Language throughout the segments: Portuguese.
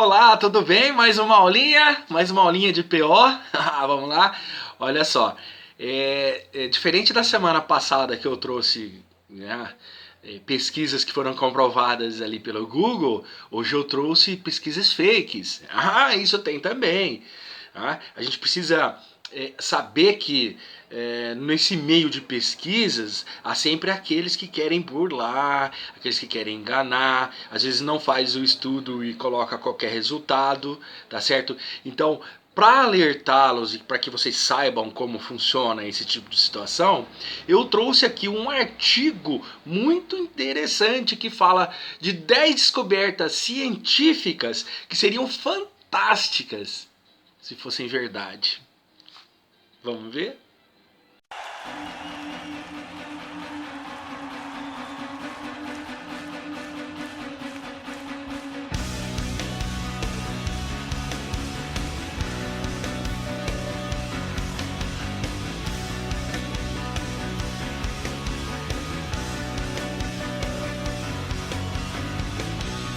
Olá, tudo bem? Mais uma aulinha? Mais uma aulinha de PO? Vamos lá? Olha só, diferente da semana passada que eu trouxe, né, pesquisas que foram comprovadas ali pelo Google, hoje eu trouxe pesquisas fakes. Isso tem também. A gente precisa saber que nesse meio de pesquisas há sempre aqueles que querem burlar, aqueles que querem enganar, às vezes não faz o estudo e coloca qualquer resultado, tá certo? Então, para alertá-los e para que vocês saibam como funciona esse tipo de situação, eu trouxe aqui um artigo muito interessante que fala de 10 descobertas científicas que seriam fantásticas se fossem verdade. Vamos ver?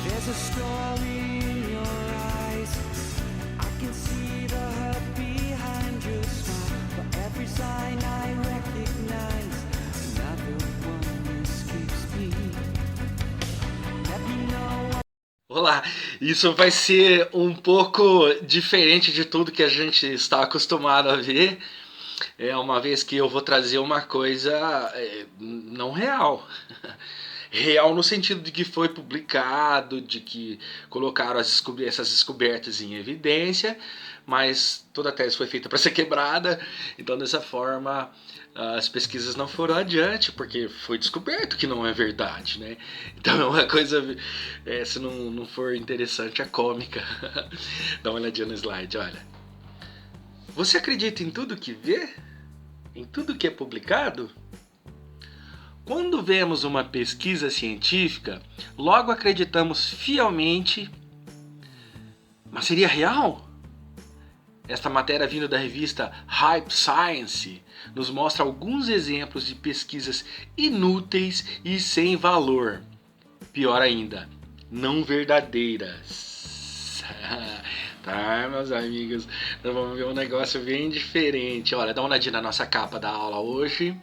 There's a story in your eyes. I can see the hurt behind your smile. For every sign I recognize, another one escapes me. Let me know. Olá, isso vai ser um pouco diferente de tudo que a gente está acostumado a ver. Uma vez que eu vou trazer uma coisa não real. Real no sentido de que foi publicado, de que colocaram essas descobertas em evidência, mas toda a tese foi feita para ser quebrada, então dessa forma as pesquisas não foram adiante, porque foi descoberto que não é verdade, né? Então é uma coisa, se não for interessante, é cômica. Dá uma olhadinha no slide, olha. Você acredita em tudo que vê? Em tudo que é publicado? Quando vemos uma pesquisa científica, logo acreditamos fielmente, mas seria real? Esta matéria vinda da revista Hype Science nos mostra alguns exemplos de pesquisas inúteis e sem valor. Pior ainda, não verdadeiras. Tá, meus amigos, nós vamos ver um negócio bem diferente. Olha, dá uma olhadinha na nossa capa da aula hoje.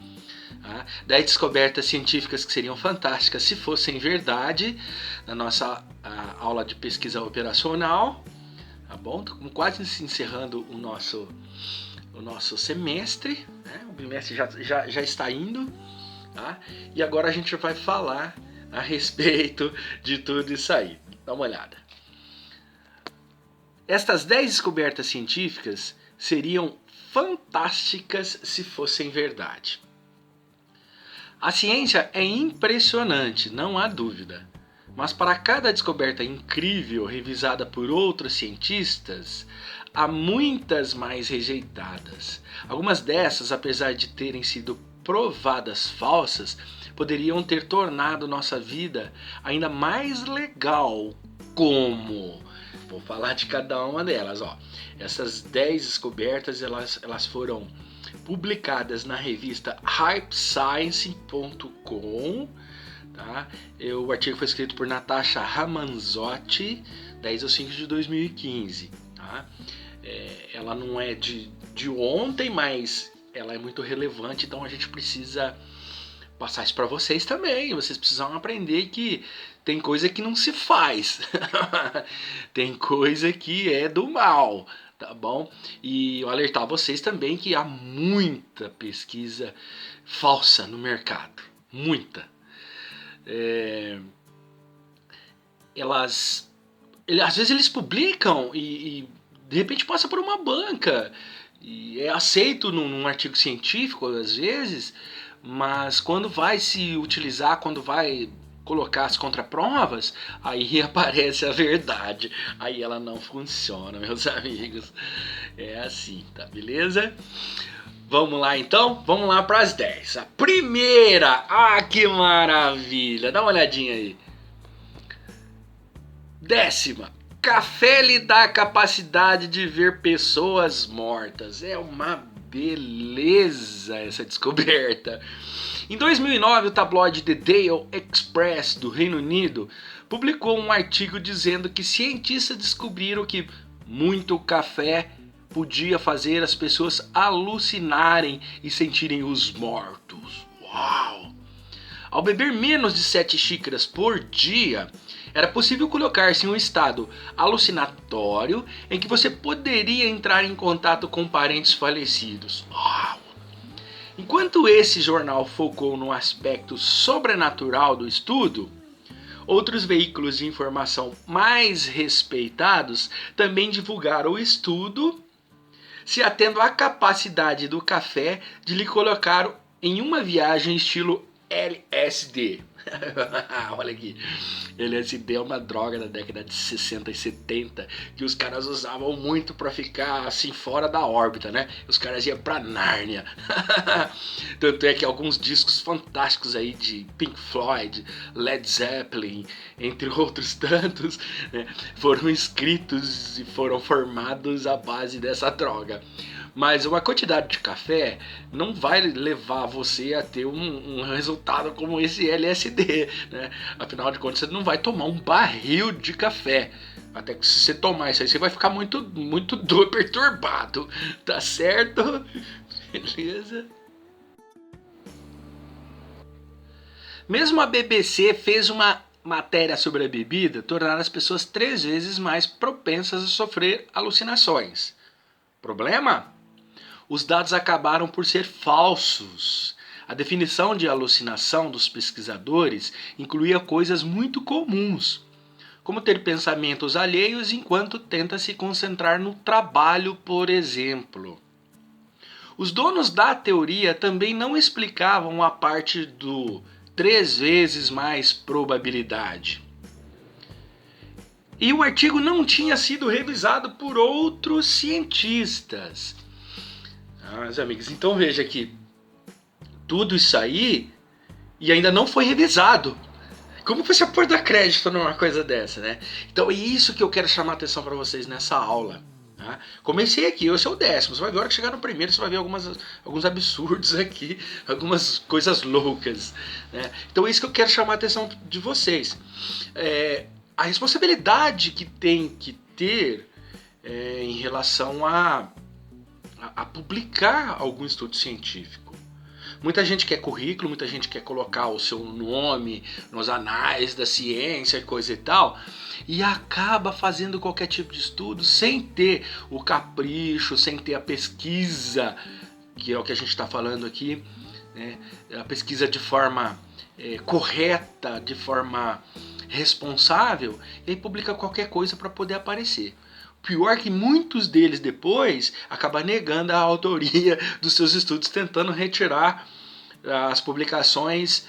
10 descobertas científicas que seriam fantásticas se fossem verdade, na nossa aula de pesquisa operacional, tá bom? Estamos quase encerrando o nosso semestre, né? O bimestre já está indo, tá? E agora a gente vai falar a respeito de tudo isso aí. Dá uma olhada. Estas 10 descobertas científicas seriam fantásticas se fossem verdade. A ciência é impressionante, não há dúvida. Mas para cada descoberta incrível revisada por outros cientistas, há muitas mais rejeitadas. Algumas dessas, apesar de terem sido provadas falsas, poderiam ter tornado nossa vida ainda mais legal. Como? Vou falar de cada uma delas. Essas 10 descobertas elas foram publicadas na revista hypescience.com, tá? O artigo foi escrito por Natasha Ramanzotti, 10/5 de 2015. Tá? Ela não é de ontem, mas ela é muito relevante, então a gente precisa passar isso para vocês também. Vocês precisam aprender que tem coisa que não se faz. Tem coisa que é do mal. Tá bom? E eu alertar vocês também que há muita pesquisa falsa no mercado. Muita. Às vezes eles publicam e de repente passa por uma banca. E é aceito num artigo científico, às vezes, mas quando vai se utilizar, quando vai colocar as contraprovas, aí aparece a verdade. Aí ela não funciona, meus amigos. É assim, tá beleza? Vamos lá então? Vamos lá para as 10. A primeira! Que maravilha! Dá uma olhadinha aí. 10ª. Café lhe dá a capacidade de ver pessoas mortas. É uma beleza essa descoberta. Em 2009, o tabloide The Daily Express do Reino Unido publicou um artigo dizendo que cientistas descobriram que muito café podia fazer as pessoas alucinarem e sentirem os mortos. Uau! Ao beber menos de 7 xícaras por dia, era possível colocar-se em um estado alucinatório em que você poderia entrar em contato com parentes falecidos. Uau! Enquanto esse jornal focou no aspecto sobrenatural do estudo, outros veículos de informação mais respeitados também divulgaram o estudo, se atendo à capacidade do café de lhe colocar em uma viagem estilo LSD. Olha aqui, LSD é uma droga da década de 60 e 70 que os caras usavam muito pra ficar assim fora da órbita, né? Os caras iam pra Nárnia. Tanto é que alguns discos fantásticos aí de Pink Floyd, Led Zeppelin, entre outros tantos, né, foram escritos e foram formados à base dessa droga. Mas uma quantidade de café não vai levar você a ter um resultado como esse LSD, né? Afinal de contas, você não vai tomar um barril de café. Até que se você tomar isso aí, você vai ficar muito doido, perturbado. Tá certo? Beleza? Mesmo a BBC fez uma matéria sobre a bebida tornar as pessoas 3 vezes mais propensas a sofrer alucinações. Problema? Os dados acabaram por ser falsos. A definição de alucinação dos pesquisadores incluía coisas muito comuns, como ter pensamentos alheios enquanto tenta se concentrar no trabalho, por exemplo. Os donos da teoria também não explicavam a parte do 3 vezes mais probabilidade. E o artigo não tinha sido revisado por outros cientistas. Meus amigos, então veja que tudo isso aí e ainda não foi revisado. Como você pode dar crédito numa coisa dessa, né? Então é isso que eu quero chamar a atenção para vocês nessa aula. Tá? Comecei aqui, esse é o 10º. Você vai ver a hora que chegar no primeiro, você vai ver alguns absurdos aqui, algumas coisas loucas. Né? Então é isso que eu quero chamar a atenção de vocês. A responsabilidade que tem que ter em relação a publicar algum estudo científico. Muita gente quer currículo, muita gente quer colocar o seu nome nos anais da ciência, coisa e tal, e acaba fazendo qualquer tipo de estudo sem ter o capricho, sem ter a pesquisa, que é o que a gente está falando aqui, né? A pesquisa de forma correta, de forma responsável, e aí publica qualquer coisa para poder aparecer. Pior que muitos deles depois acabam negando a autoria dos seus estudos, tentando retirar as publicações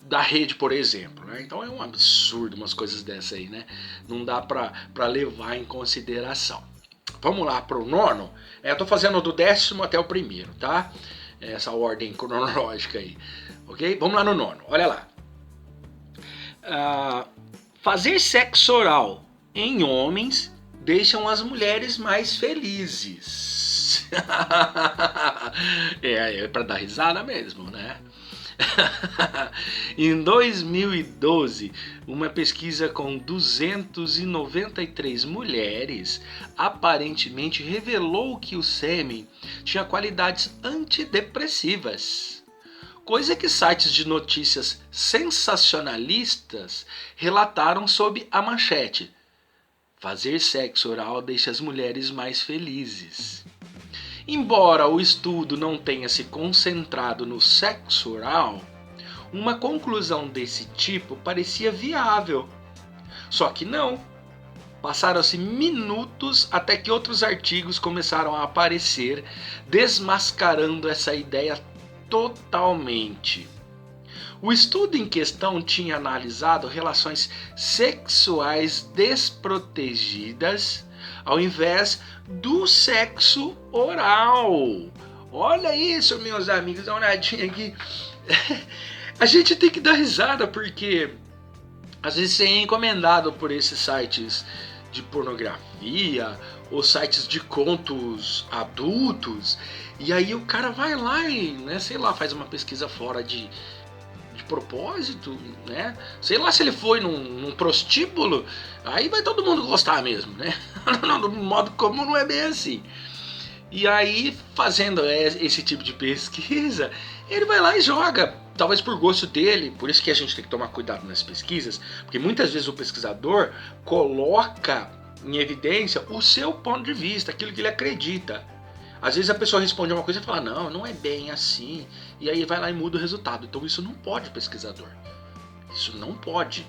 da rede, por exemplo. Né? Então é um absurdo umas coisas dessas aí, né? Não dá para levar em consideração. Vamos lá para o 9º. Eu estou fazendo do 10º até o 1º, tá? Essa ordem cronológica aí. Ok? Vamos lá no 9º. Olha lá. Fazer sexo oral em homens deixam as mulheres mais felizes. É para dar risada mesmo, né? Em 2012, uma pesquisa com 293 mulheres aparentemente revelou que o sêmen tinha qualidades antidepressivas. Coisa que sites de notícias sensacionalistas relataram sob a manchete: fazer sexo oral deixa as mulheres mais felizes. Embora o estudo não tenha se concentrado no sexo oral, uma conclusão desse tipo parecia viável. Só que não. Passaram-se minutos até que outros artigos começaram a aparecer, desmascarando essa ideia totalmente. O estudo em questão tinha analisado relações sexuais desprotegidas ao invés do sexo oral. Olha isso, meus amigos, dá uma olhadinha aqui. A gente tem que dar risada porque às vezes você é encomendado por esses sites de pornografia ou sites de contos adultos, e aí o cara vai lá e, né, sei lá, faz uma pesquisa fora de de propósito, né? Sei lá se ele foi num prostíbulo, aí vai todo mundo gostar mesmo, né? No modo comum não é bem assim. E aí, fazendo esse tipo de pesquisa, ele vai lá e joga, talvez por gosto dele, por isso que a gente tem que tomar cuidado nas pesquisas, porque muitas vezes o pesquisador coloca em evidência o seu ponto de vista, aquilo que ele acredita. Às vezes a pessoa responde uma coisa e fala, não é bem assim, e aí vai lá e muda o resultado. Então isso não pode, pesquisador. Isso não pode,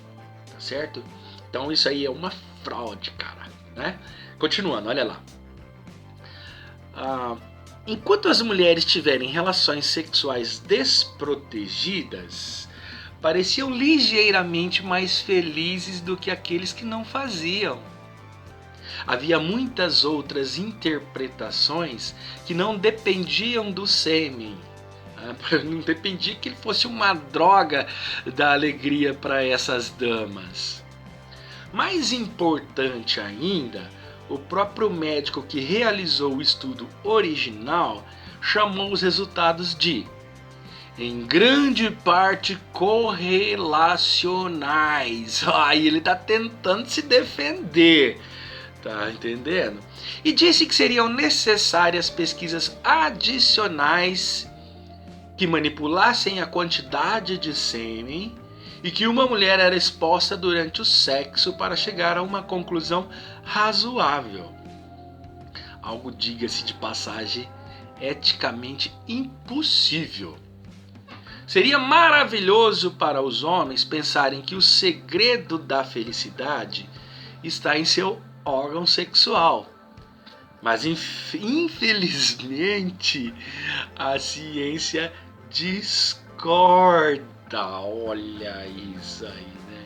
tá certo? Então isso aí é uma fraude, cara, né? Continuando, olha lá. Enquanto as mulheres tiverem relações sexuais desprotegidas, pareciam ligeiramente mais felizes do que aqueles que não faziam. Havia muitas outras interpretações que não dependiam do sêmen. Não dependia que ele fosse uma droga da alegria para essas damas. Mais importante ainda, o próprio médico que realizou o estudo original chamou os resultados de, em grande parte, correlacionais. Aí ele está tentando se defender, tá entendendo? E disse que seriam necessárias pesquisas adicionais que manipulassem a quantidade de sêmen e que uma mulher era exposta durante o sexo para chegar a uma conclusão razoável. Algo, diga-se de passagem, eticamente impossível. Seria maravilhoso para os homens pensarem que o segredo da felicidade está em seu órgão sexual. Mas infelizmente a ciência discorda. Olha isso aí, né?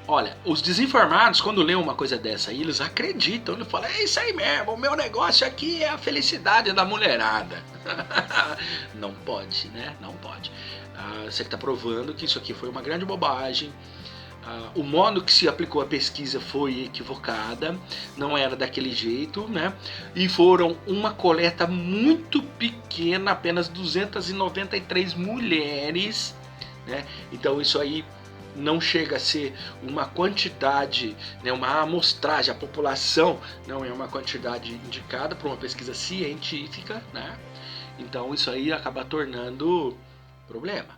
Olha, os desinformados, quando lêem uma coisa dessa aí, eles acreditam. Eles falam, é isso aí mesmo, o meu negócio aqui é a felicidade da mulherada. Não pode, né? Não pode. Você está provando que isso aqui foi uma grande bobagem. O modo que se aplicou a pesquisa foi equivocada, não era daquele jeito, né? E foram uma coleta muito pequena, apenas 293 mulheres, né? Então isso aí não chega a ser uma quantidade, né, uma amostragem, a população não é uma quantidade indicada para uma pesquisa científica, né? Então isso aí acaba tornando problema.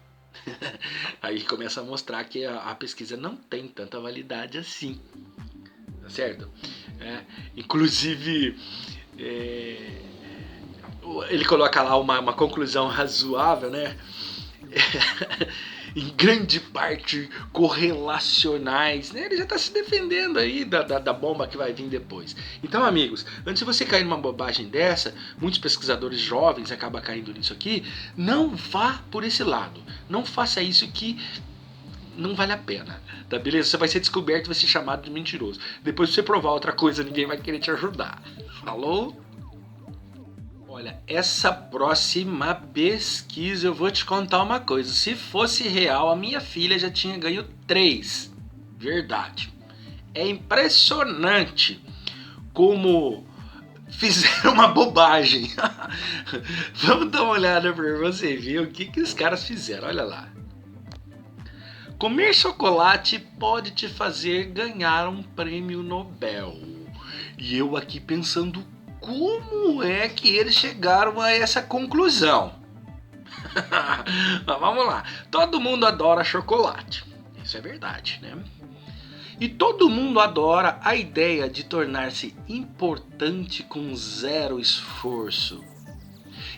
Aí começa a mostrar que a pesquisa não tem tanta validade assim, tá certo? Inclusive ele coloca lá uma conclusão razoável, né? Em grande parte correlacionais, né? Ele já está se defendendo aí da bomba que vai vir depois. Então, amigos, antes de você cair numa bobagem dessa, muitos pesquisadores jovens acabam caindo nisso aqui, não vá por esse lado. Não faça isso que não vale a pena, tá beleza? Você vai ser descoberto e vai ser chamado de mentiroso. Depois de você provar outra coisa, ninguém vai querer te ajudar. Falou? Olha, essa próxima pesquisa eu vou te contar uma coisa. Se fosse real, a minha filha já tinha ganho 3. Verdade. É impressionante como fizeram uma bobagem. Vamos dar uma olhada para você ver o que os caras fizeram. Olha lá. Comer chocolate pode te fazer ganhar um prêmio Nobel. E eu aqui pensando, como é que eles chegaram a essa conclusão? Vamos lá. Todo mundo adora chocolate. Isso é verdade, né? E todo mundo adora a ideia de tornar-se importante com zero esforço.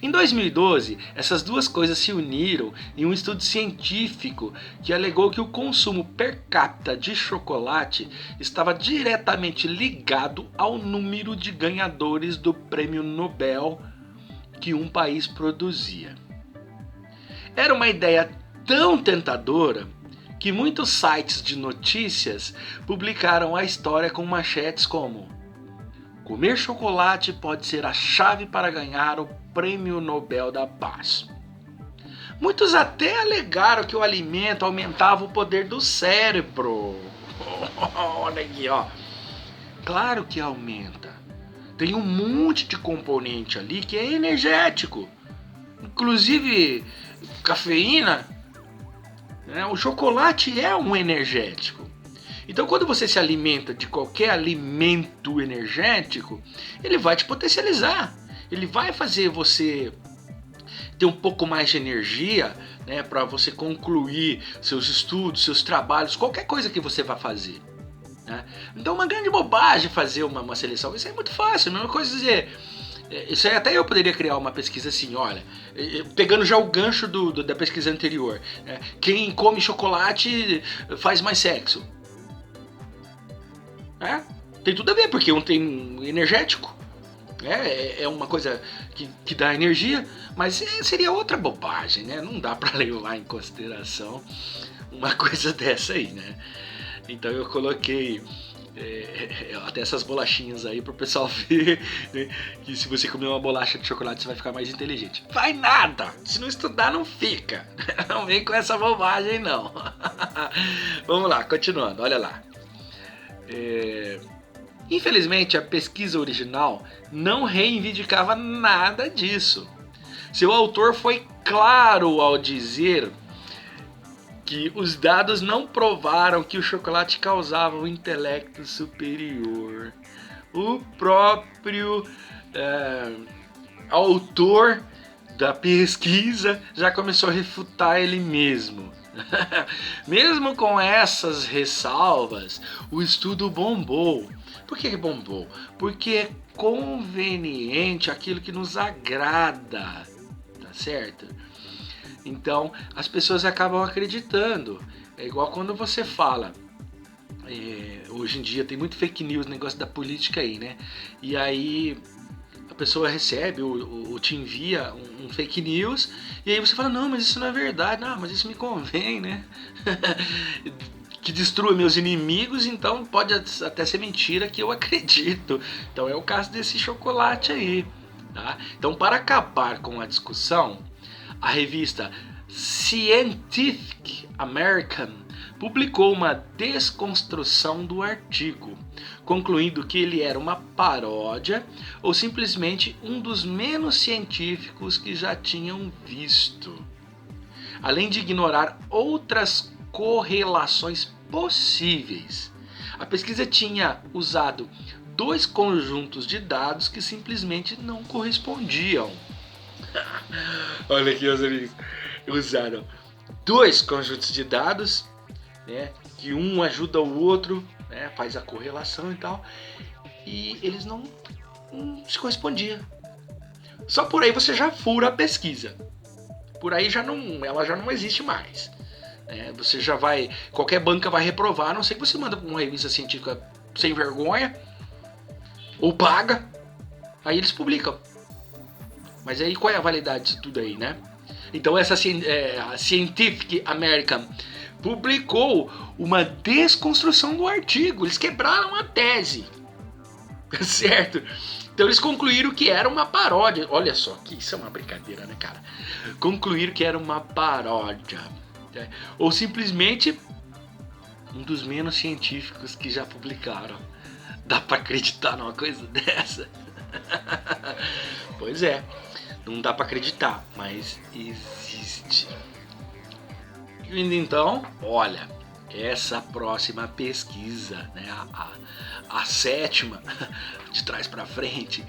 Em 2012, essas duas coisas se uniram em um estudo científico que alegou que o consumo per capita de chocolate estava diretamente ligado ao número de ganhadores do prêmio Nobel que um país produzia. Era uma ideia tão tentadora que muitos sites de notícias publicaram a história com manchetes como: comer chocolate pode ser a chave para ganhar o Prêmio Nobel da Paz. Muitos até alegaram que o alimento aumentava o poder do cérebro. Olha aqui, ó. Claro que aumenta. Tem um monte de componente ali que é energético. Inclusive cafeína. né? O chocolate é um energético. Então, quando você se alimenta de qualquer alimento energético, ele vai te potencializar. Ele vai fazer você ter um pouco mais de energia, né, para você concluir seus estudos, seus trabalhos, qualquer coisa que você vá fazer. Né? Então, uma grande bobagem fazer uma seleção. Isso é muito fácil. A mesma coisa dizer. Isso aí até eu poderia criar uma pesquisa assim, olha, pegando já o gancho da pesquisa anterior. Né? Quem come chocolate faz mais sexo. Tem tudo a ver, porque um tem energético. É uma coisa que dá energia, mas seria outra bobagem, né? Não dá para levar em consideração uma coisa dessa aí, né? Então eu coloquei até essas bolachinhas aí pro pessoal ver, né? Que se você comer uma bolacha de chocolate você vai ficar mais inteligente. Vai nada! Se não estudar não fica. Não vem com essa bobagem não. Vamos lá, continuando, olha lá. Infelizmente, a pesquisa original não reivindicava nada disso. Seu autor foi claro ao dizer que os dados não provaram que o chocolate causava um intelecto superior. O próprio autor da pesquisa já começou a refutar ele mesmo. Mesmo com essas ressalvas, o estudo bombou. Por que bombou? Porque é conveniente aquilo que nos agrada, tá certo? Então as pessoas acabam acreditando. É igual quando você fala, hoje em dia tem muito fake news, negócio da política aí, né? E aí a pessoa recebe ou te envia um fake news e aí você fala, não, mas isso não é verdade, não, mas isso me convém, né? Que destrua meus inimigos, então pode até ser mentira que eu acredito. Então é o caso desse chocolate aí, tá? Então, para acabar com a discussão, a revista Scientific American publicou uma desconstrução do artigo, concluindo que ele era uma paródia ou simplesmente um dos menos científicos que já tinham visto. Além de ignorar outras correlações possíveis. A pesquisa tinha usado 2 conjuntos de dados que simplesmente não correspondiam. Olha aqui, meus amigos. Usaram 2 conjuntos de dados, né, que um ajuda o outro, né, faz a correlação e tal, e eles não se correspondiam. Só por aí você já fura a pesquisa. Por aí ela já não existe mais. Você já vai, qualquer banca vai reprovar, a não ser que você manda para uma revista científica sem vergonha ou paga, aí eles publicam. Mas aí qual é a validade disso tudo aí, né? Então essa a Scientific American publicou uma desconstrução do artigo, eles quebraram a tese, certo? Então eles concluíram que era uma paródia. Olha só, que isso é uma brincadeira, né, cara? Concluíram que era uma paródia. Ou simplesmente um dos menos científicos que já publicaram. Dá pra acreditar numa coisa dessa? Pois é, não dá pra acreditar, mas existe. E então, olha, essa próxima pesquisa, né, a 7ª, de trás pra frente,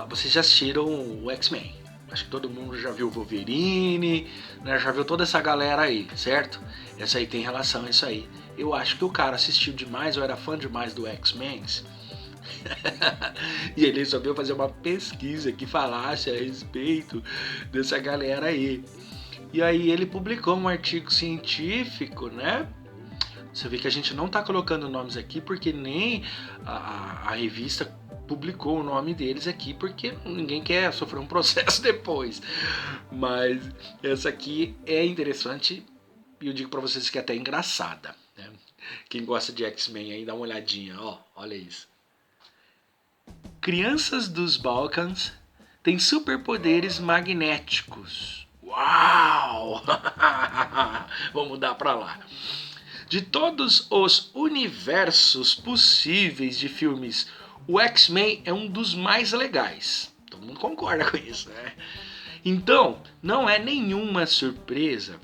vocês já assistiram o X-Men. Acho que todo mundo já viu o Wolverine, né? Já viu toda essa galera aí, certo? Essa aí tem relação a isso aí. Eu acho que o cara assistiu demais, ou era fã demais do X-Men. E ele resolveu fazer uma pesquisa que falasse a respeito dessa galera aí. E aí ele publicou um artigo científico, né? Você vê que a gente não tá colocando nomes aqui porque nem a revista publicou o nome deles aqui porque ninguém quer sofrer um processo depois. Mas essa aqui é interessante e eu digo pra vocês que é até engraçada, né? Quem gosta de X-Men aí dá uma olhadinha, ó, olha isso. Crianças dos Balcãs têm superpoderes magnéticos. Uau! Vamos mudar pra lá. De todos os universos possíveis de filmes, o X-Men é um dos mais legais. Todo mundo concorda com isso, né? Então, não é nenhuma surpresa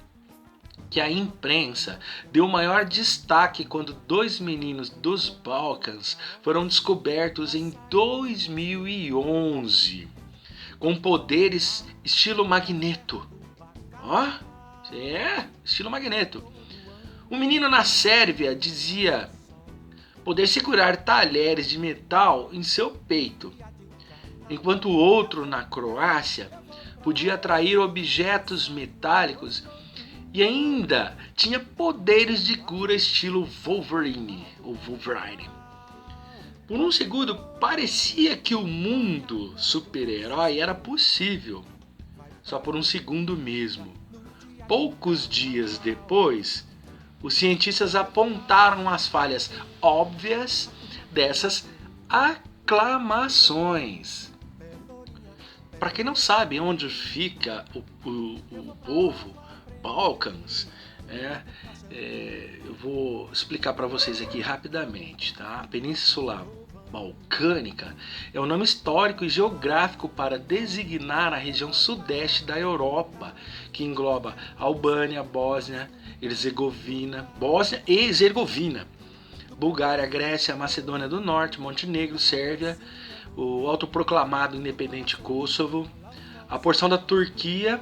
que a imprensa deu maior destaque quando 2 meninos dos Balcãs foram descobertos em 2011 com poderes estilo Magneto. Estilo Magneto. Um menino na Sérvia dizia poder segurar talheres de metal em seu peito, enquanto o outro na Croácia podia atrair objetos metálicos e ainda tinha poderes de cura estilo Wolverine. Por um segundo parecia que o mundo super-herói era possível, só por um segundo mesmo. Poucos dias depois, os cientistas apontaram as falhas óbvias dessas aclamações. Para quem não sabe onde fica o povo Balcãs, eu vou explicar para vocês aqui rapidamente, tá? A Península Balcânica é um nome histórico e geográfico para designar a região sudeste da Europa, que engloba Albânia, Bósnia e Herzegovina, Bulgária, Grécia, Macedônia do Norte, Montenegro, Sérvia, o autoproclamado independente Kosovo, a porção da Turquia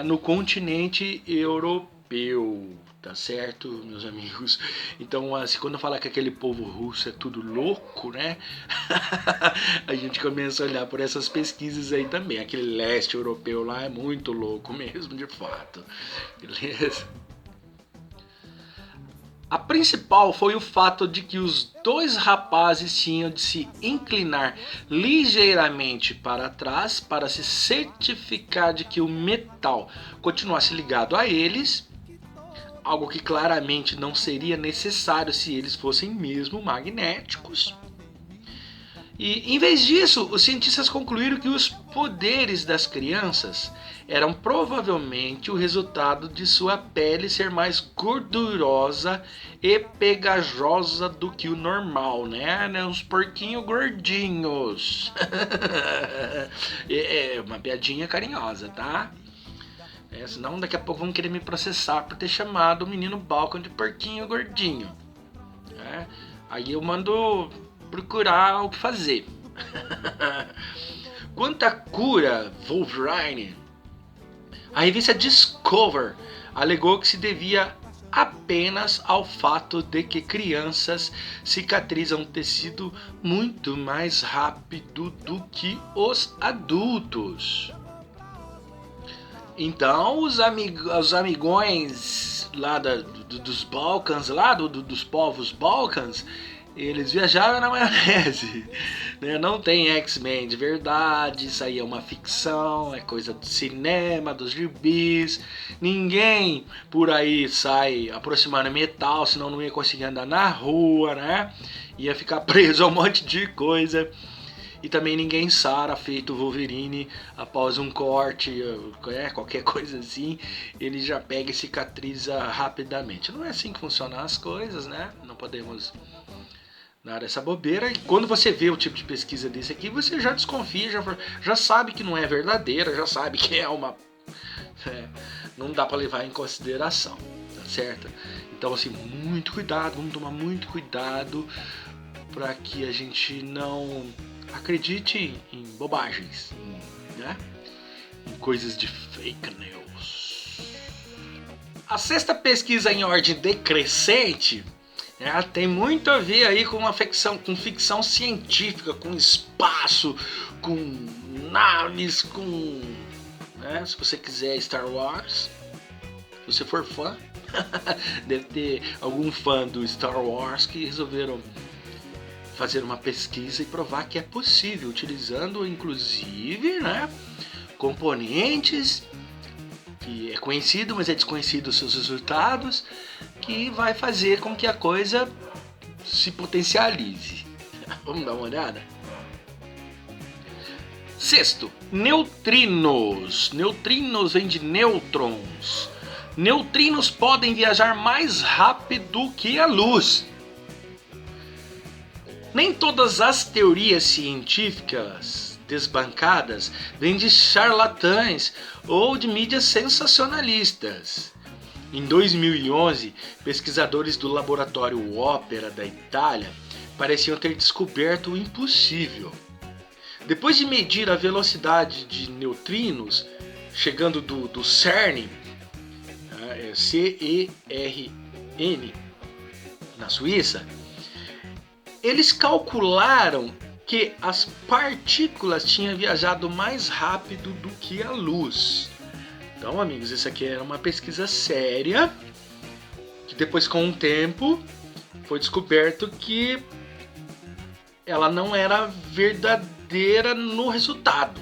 no continente europeu. Tá certo, meus amigos? Então, assim, quando eu falar que aquele povo russo é tudo louco, né? A gente começa a olhar por essas pesquisas aí também. Aquele leste europeu lá é muito louco mesmo, de fato. Beleza? A principal foi o fato de que os dois rapazes tinham de se inclinar ligeiramente para trás para se certificar de que o metal continuasse ligado a eles, algo que claramente não seria necessário se eles fossem mesmo magnéticos. E, em vez disso, os cientistas concluíram que os poderes das crianças eram provavelmente o resultado de sua pele ser mais gordurosa e pegajosa do que o normal, né? Uns porquinhos gordinhos. É uma piadinha carinhosa, tá? Senão daqui a pouco vão querer me processar por ter chamado o menino Balcão de porquinho gordinho. Aí eu mando procurar o que fazer. Quanto à cura Wolverine, a revista Discover alegou que se devia apenas ao fato de que crianças cicatrizam tecido muito mais rápido do que os adultos. Então os amigões lá dos Balcãs, lá dos povos Balcãs, eles viajaram na maionese, né? Não tem X-Men de verdade, isso aí é uma ficção, é coisa do cinema, dos gibis. Ninguém por aí sai aproximando metal, senão não ia conseguir andar na rua, né? Ia ficar preso a um monte de coisa. E também ninguém sara feito Wolverine após um corte, qualquer coisa assim, ele já pega e cicatriza rapidamente. Não é assim que funcionam as coisas, né? Não podemos dar essa bobeira. E quando você vê o tipo de pesquisa desse aqui, você já desconfia, já sabe que não é verdadeira, já sabe que é uma... não dá para levar em consideração, tá certo? Então, assim, muito cuidado, vamos tomar muito cuidado para que a gente não acredite em bobagens, né? Em coisas de fake news. A sexta pesquisa em ordem decrescente, tem muito a ver aí com ficção científica, com espaço, com naves, com... se você quiser Star Wars, se você for fã, deve ter algum fã do Star Wars que resolveram fazer uma pesquisa e provar que é possível, utilizando inclusive, componentes que é conhecido, mas é desconhecido os seus resultados, que vai fazer com que a coisa se potencialize. Vamos dar uma olhada? Sexto, neutrinos. Neutrinos vem de nêutrons. Neutrinos podem viajar mais rápido que a luz. Nem todas as teorias científicas desbancadas vêm de charlatães ou de mídias sensacionalistas. Em 2011, pesquisadores do laboratório Opera da Itália pareciam ter descoberto o impossível. Depois de medir a velocidade de neutrinos chegando do CERN, CERN, na Suíça, eles calcularam que as partículas tinham viajado mais rápido do que a luz. Então, amigos, isso aqui era uma pesquisa séria, que depois, com o tempo, foi descoberto que ela não era verdadeira no resultado.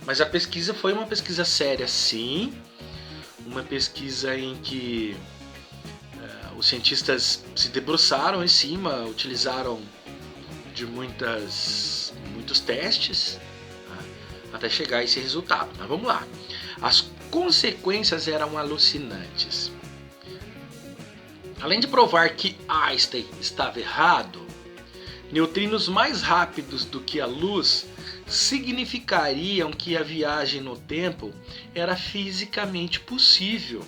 Mas a pesquisa foi uma pesquisa séria, sim. Uma pesquisa em que os cientistas se debruçaram em cima, utilizaram de muitos testes, até chegar a esse resultado. Mas vamos lá. As consequências eram alucinantes. Além de provar que Einstein estava errado, neutrinos mais rápidos do que a luz significariam que a viagem no tempo era fisicamente possível.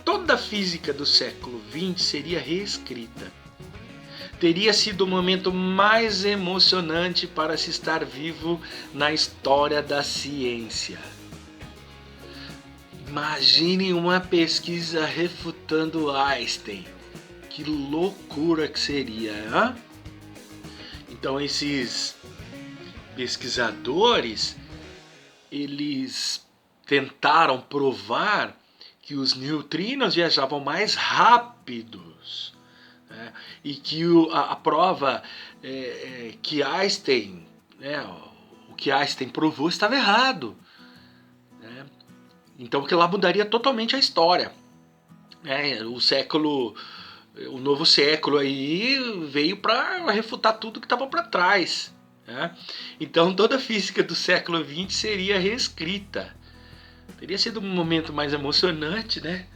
Toda a física do século XX seria reescrita. Teria sido o momento mais emocionante para se estar vivo na história da ciência. Imagine uma pesquisa refutando Einstein. Que loucura que seria, hein? Então esses pesquisadores, eles tentaram provar que os neutrinos viajavam mais rápidos, né? E que a prova que Einstein, o que Einstein provou estava errado, né? Então que lá mudaria totalmente a história, né? O novo século aí veio para refutar tudo que estava para trás, né? Então toda a física do século XX seria reescrita. Teria sido um momento mais emocionante, né?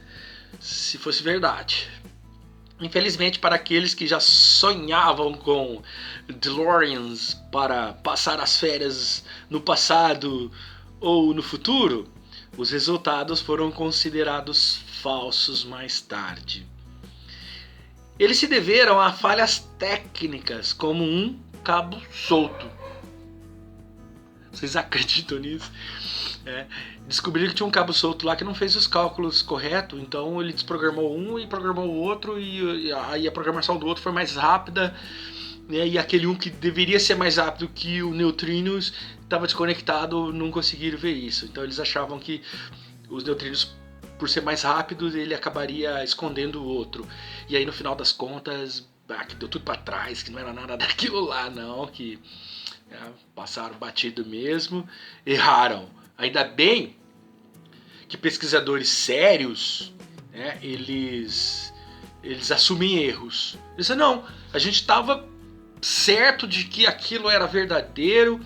Se fosse verdade. Infelizmente, para aqueles que já sonhavam com DeLoreans para passar as férias no passado ou no futuro, os resultados foram considerados falsos mais tarde. Eles se deveram a falhas técnicas, como um cabo solto. Vocês acreditam nisso? Descobriram que tinha um cabo solto lá que não fez os cálculos corretos, então ele desprogramou um e programou o outro, e aí a programação do outro foi mais rápida, né? E aquele um que deveria ser mais rápido que o neutrinos estava desconectado, não conseguiram ver isso. Então eles achavam que os neutrinos, por ser mais rápidos, ele acabaria escondendo o outro. E aí no final das contas, que deu tudo para trás, que não era nada daquilo lá, não, que passaram batido mesmo, erraram. Ainda bem que pesquisadores sérios, né, eles assumem erros. Eles dizem, não, a gente estava certo de que aquilo era verdadeiro,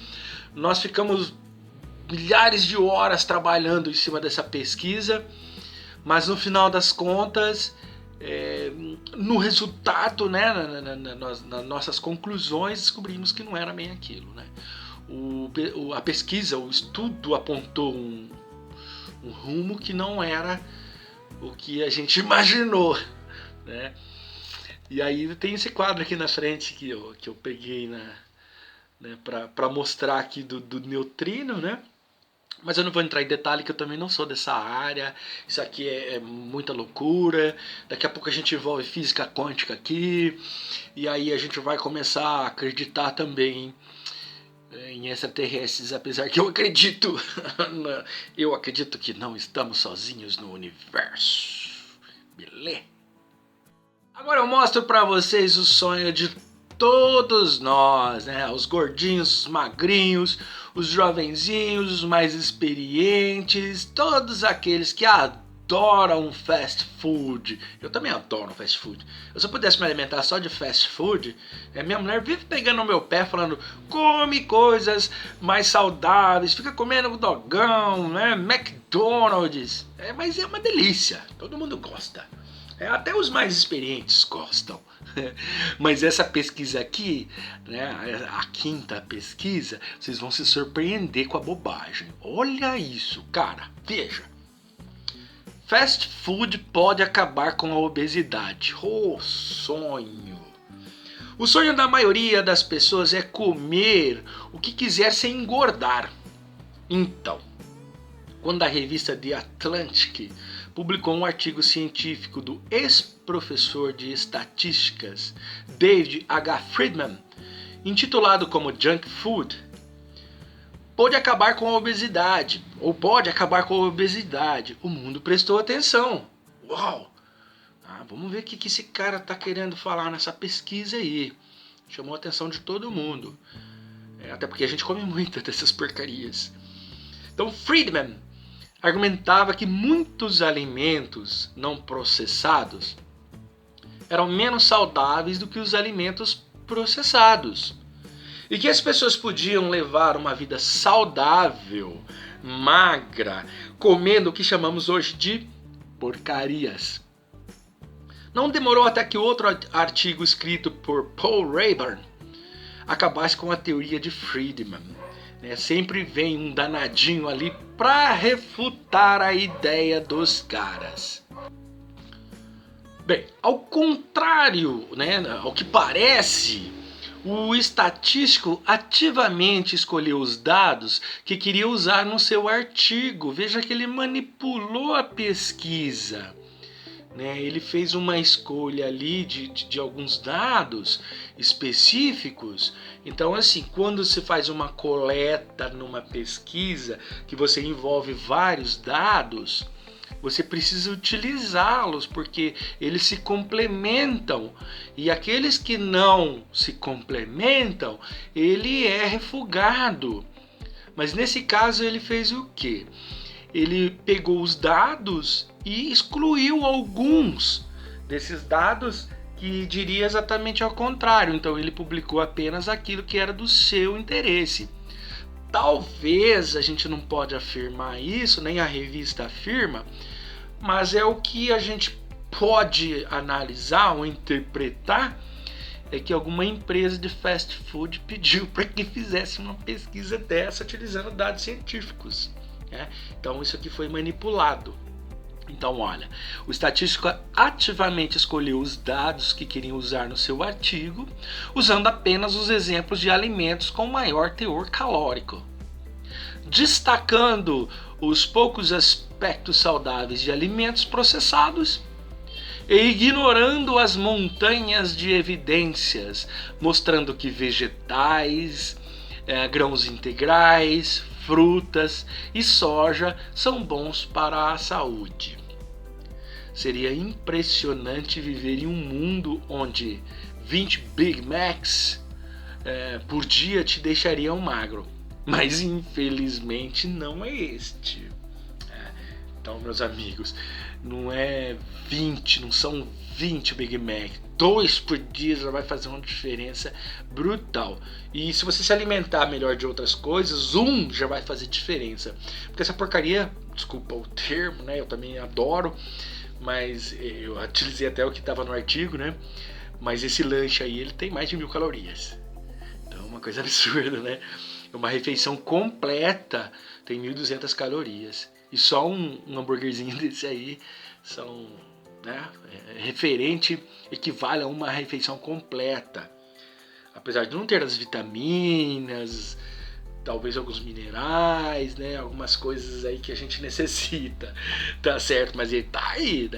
nós ficamos milhares de horas trabalhando em cima dessa pesquisa, mas no final das contas, no resultado, né, nas nossas conclusões, descobrimos que não era bem aquilo, né? A pesquisa, o estudo apontou um rumo que não era o que a gente imaginou, né? E aí tem esse quadro aqui na frente que eu peguei, né, para mostrar aqui do neutrino, né? Mas eu não vou entrar em detalhe, que eu também não sou dessa área. Isso aqui é muita loucura. Daqui a pouco a gente envolve física quântica aqui. E aí a gente vai começar a acreditar também em extraterrestres, apesar que eu acredito. Eu acredito que não estamos sozinhos no universo. Beleza? Agora eu mostro para vocês o sonho de todos nós, né? Os gordinhos, os magrinhos, os jovenzinhos, os mais experientes, todos aqueles que adoram fast food. Eu também adoro fast food. Se eu pudesse me alimentar só de fast food, minha mulher vive pegando no meu pé falando, come coisas mais saudáveis, fica comendo dogão, né? McDonald's. Mas é uma delícia, todo mundo gosta. Até os mais experientes gostam. Mas essa pesquisa aqui, né, a quinta pesquisa, vocês vão se surpreender com a bobagem. Olha isso, cara, veja. Fast food pode acabar com a obesidade. Oh, sonho! O sonho da maioria das pessoas é comer o que quiser sem engordar. Então, quando a revista The Atlantic publicou um artigo científico do ex-professor de estatísticas David H. Friedman, intitulado como Junk Food, pode acabar com a obesidade, ou pode acabar com a obesidade, o mundo prestou atenção. Uau! Vamos ver o que esse cara está querendo falar nessa pesquisa aí. Chamou a atenção de todo mundo. Até porque a gente come muita dessas porcarias. Então Friedman argumentava que muitos alimentos não processados eram menos saudáveis do que os alimentos processados. E que as pessoas podiam levar uma vida saudável, magra, comendo o que chamamos hoje de porcarias. Não demorou até que outro artigo escrito por Paul Rayburn acabasse com a teoria de Friedman. Sempre vem um danadinho ali para refutar a ideia dos caras. Bem, ao contrário, ao que parece, o estatístico ativamente escolheu os dados que queria usar no seu artigo. Veja que ele manipulou a pesquisa. Ele fez uma escolha ali de alguns dados específicos. Então, assim, quando se faz uma coleta numa pesquisa que você envolve vários dados, você precisa utilizá-los porque eles se complementam. E aqueles que não se complementam, ele é refugado. Mas nesse caso ele fez o quê? Ele pegou os dados e excluiu alguns desses dados que diria exatamente ao contrário. Então ele publicou apenas aquilo que era do seu interesse. Talvez a gente não pode afirmar isso, nem a revista afirma, mas é o que a gente pode analisar ou interpretar, é que alguma empresa de fast food pediu para que fizesse uma pesquisa dessa utilizando dados científicos. Então isso aqui foi manipulado. Então olha, o estatístico ativamente escolheu os dados que queriam usar no seu artigo, usando apenas os exemplos de alimentos com maior teor calórico, destacando os poucos aspectos saudáveis de alimentos processados e ignorando as montanhas de evidências, mostrando que vegetais, grãos integrais, frutas e soja são bons para a saúde. Seria impressionante viver em um mundo onde 20 Big Macs por dia te deixariam magro, mas infelizmente não é este. Então, meus amigos, não é 20, não são 20 Big Mac, 2 por dia já vai fazer uma diferença brutal. E se você se alimentar melhor de outras coisas, um já vai fazer diferença. Porque essa porcaria, desculpa o termo, eu também adoro, mas eu utilizei até o que estava no artigo, mas esse lanche aí, ele tem mais de 1000 calorias. Então é uma coisa absurda, Uma refeição completa tem 1200 calorias. E só um hambúrguerzinho desse aí são, referente, equivale a uma refeição completa. Apesar de não ter as vitaminas, talvez alguns minerais, algumas coisas aí que a gente necessita, tá certo? Mas ele tá aí,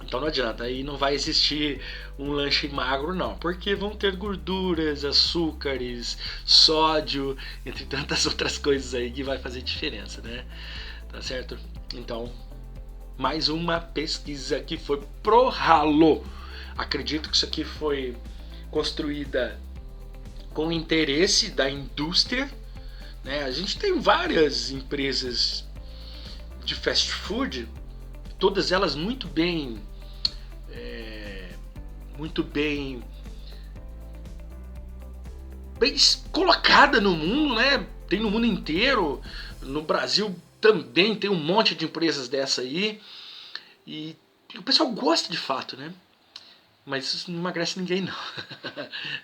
Então não adianta, aí não vai existir um lanche magro não, porque vão ter gorduras, açúcares, sódio, entre tantas outras coisas aí que vai fazer diferença, Tá certo? Então, mais uma pesquisa que foi pro ralo. Acredito que isso aqui foi construída com interesse da indústria, A gente tem várias empresas de fast food, todas elas muito bem colocada no mundo, Tem no mundo inteiro, no Brasil também tem um monte de empresas dessa aí, e o pessoal gosta de fato, mas isso não emagrece ninguém não,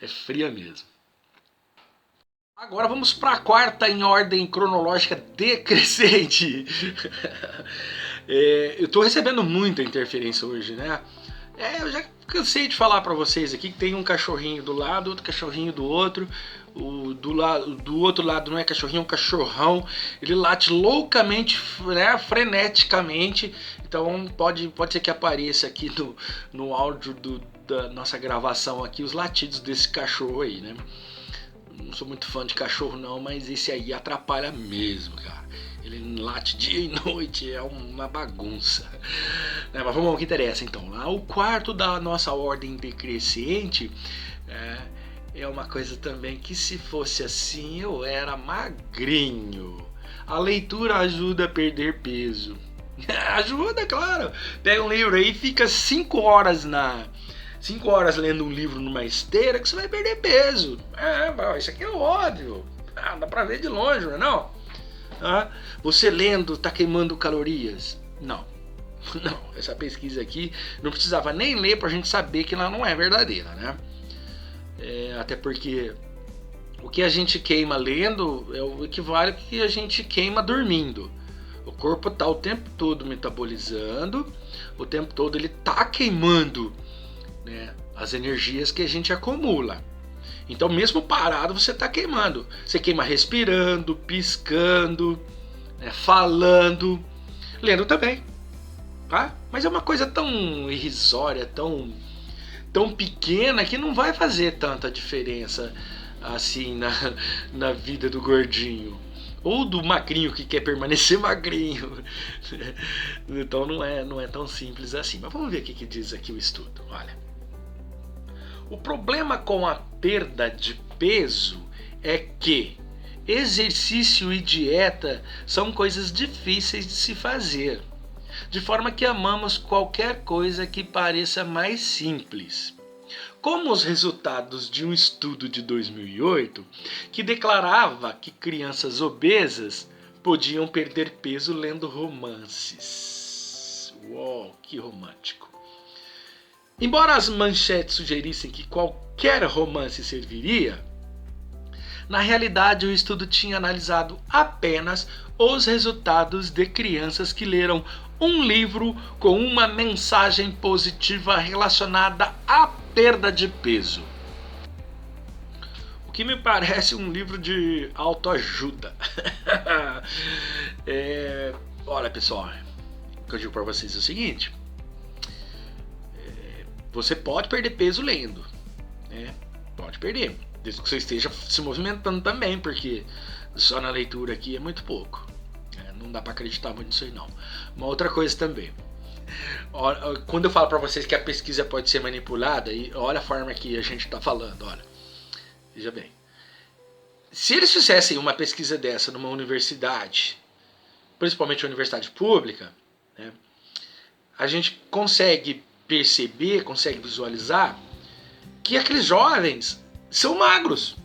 é fria mesmo. Agora vamos para a quarta em ordem cronológica decrescente. Eu tô recebendo muita interferência hoje, né? Eu já cansei de falar pra vocês aqui que tem um cachorrinho do lado, outro cachorrinho do outro. Do outro lado não é cachorrinho, é um cachorrão. Ele late loucamente, né, freneticamente. Então pode ser que apareça aqui no áudio da nossa gravação aqui os latidos desse cachorro aí, né? Não sou muito fã de cachorro não, mas esse aí atrapalha mesmo, cara. Ele late dia e noite, é uma bagunça. Mas vamos ao que interessa então. Lá o quarto da nossa ordem decrescente é uma coisa também que, se fosse assim, eu era magrinho. A leitura ajuda a perder peso. Ajuda, claro. Pega um livro aí e fica 5 horas lendo um livro numa esteira que você vai perder peso. Isso aqui é óbvio. Dá pra ver de longe, não é não? Você lendo tá queimando calorias? Não, essa pesquisa aqui não precisava nem ler pra gente saber que ela não é verdadeira, né? Até porque o que a gente queima lendo é o equivale ao que a gente queima dormindo. O corpo tá o tempo todo metabolizando, o tempo todo ele tá queimando, né, as energias que a gente acumula. Então mesmo parado você está queimando. Você queima respirando, piscando, né, falando, lendo também, tá? Mas é uma coisa tão irrisória, tão pequena que não vai fazer tanta diferença assim na vida do gordinho. Ou do magrinho que quer permanecer magrinho. Então não é tão simples assim. Mas vamos ver o que diz aqui o estudo. Olha. O problema com a perda de peso é que exercício e dieta são coisas difíceis de se fazer, de forma que amamos qualquer coisa que pareça mais simples. Como os resultados de um estudo de 2008 que declarava que crianças obesas podiam perder peso lendo romances. Uau, que romântico! Embora as manchetes sugerissem que qualquer romance serviria, na realidade o estudo tinha analisado apenas os resultados de crianças que leram um livro com uma mensagem positiva relacionada à perda de peso. O que me parece um livro de autoajuda. Olha, pessoal, o que eu digo para vocês é o seguinte. Você pode perder peso lendo, né? Pode perder, desde que você esteja se movimentando também, porque só na leitura aqui é muito pouco. Não dá para acreditar muito nisso aí não. Uma outra coisa também, quando eu falo para vocês que a pesquisa pode ser manipulada, e olha a forma que a gente está falando, olha, veja bem. Se eles fizessem uma pesquisa dessa numa universidade, principalmente uma universidade pública, né, a gente consegue perceber, consegue visualizar que aqueles jovens são magros.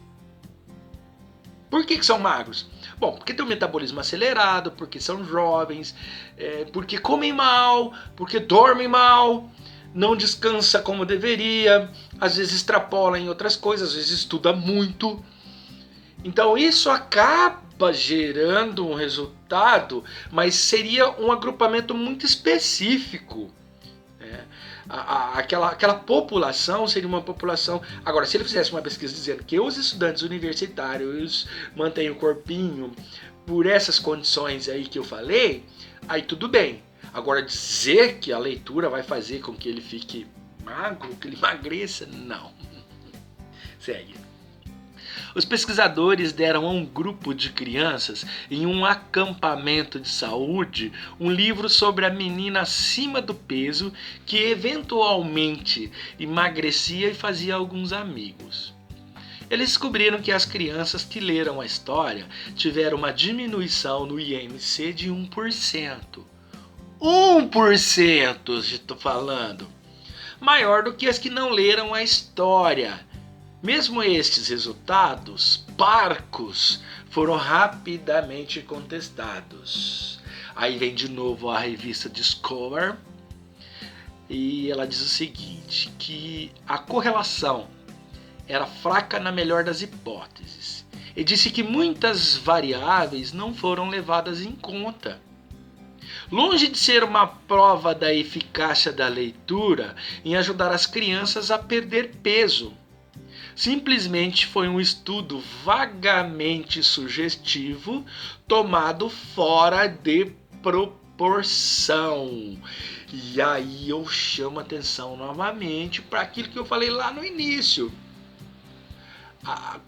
Por que são magros? Bom, porque tem um metabolismo acelerado, porque são jovens, porque comem mal, porque dormem mal, não descansa como deveria, às vezes extrapola em outras coisas, às vezes estuda muito. Então isso acaba gerando um resultado, mas seria um agrupamento muito específico. Aquela população seria uma população. Agora, se ele fizesse uma pesquisa dizendo que os estudantes universitários mantêm o corpinho por essas condições aí que eu falei, aí tudo bem. Agora, dizer que a leitura vai fazer com que ele fique magro, que ele emagreça, não. Segue. Os pesquisadores deram a um grupo de crianças em um acampamento de saúde um livro sobre a menina acima do peso que eventualmente emagrecia e fazia alguns amigos. Eles descobriram que as crianças que leram a história tiveram uma diminuição no IMC de 1%. 1%, estou falando. Maior do que as que não leram a história. Mesmo estes resultados parcos foram rapidamente contestados. Aí vem de novo a revista Discover e ela diz o seguinte, que a correlação era fraca na melhor das hipóteses e disse que muitas variáveis não foram levadas em conta. Longe de ser uma prova da eficácia da leitura em ajudar as crianças a perder peso, simplesmente foi um estudo vagamente sugestivo, tomado fora de proporção. E aí eu chamo atenção novamente para aquilo que eu falei lá no início.